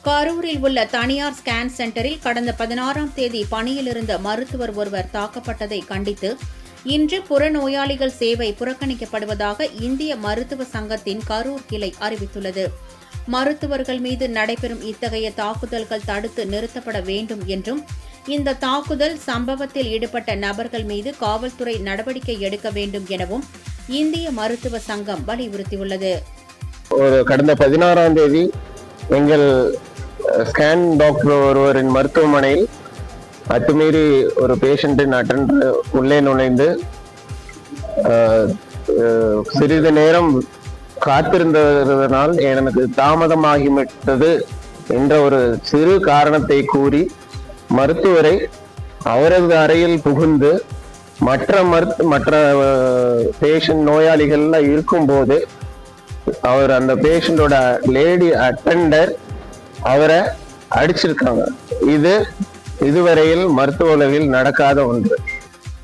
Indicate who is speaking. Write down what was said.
Speaker 1: கரூரில் உள்ள தனியார் ஸ்கேன் சென்டரில் கடந்த 16ஆம் தேதி பணியில் இருந்த மருத்துவர் ஒருவர் தாக்கப்பட்டதை கண்டித்து இன்று புறநோயாளிகள் சேவை புறக்கணிக்கப்படுவதாக இந்திய மருத்துவ சங்கத்தின் கரூர் கிளை அறிவித்துள்ளது. மருத்துவர்கள் மீது நடைபெறும் இத்தகைய தாக்குதல்கள் தடுத்து நிறுத்தப்பட வேண்டும் என்றும், இந்த தாக்குதல் சம்பவத்தில் ஈடுபட்ட நபர்கள் மீது காவல்துறை நடவடிக்கை எடுக்க வேண்டும் எனவும் இந்திய மருத்துவ சங்கம் வலியுறுத்தியுள்ளது.
Speaker 2: கடந்த 16ஆம் தேதி எங்கள் ஸ்கேன் டாக்டர் ஒருவரின் மருத்துவமனையில் அத்துமீறி ஒரு பேஷண்டின் அட்டெண்டர் உள்ளே நுழைந்து சிறிது நேரம் காத்திருந்ததனால் எனக்கு தாமதமாகிவிட்டது என்ற ஒரு சிறு காரணத்தை கூறி மருத்துவரை அவரது அறையில் புகுந்து மற்ற பேஷண்ட் நோயாளிகள்லாம் இருக்கும்போது அவர் அந்த பேஷண்டோட லேடி அட்டெண்டர் அவரை அடிச்சிருக்காங்க. இதுவரையில் மருத்துவ உலகில் நடக்காத ஒன்று.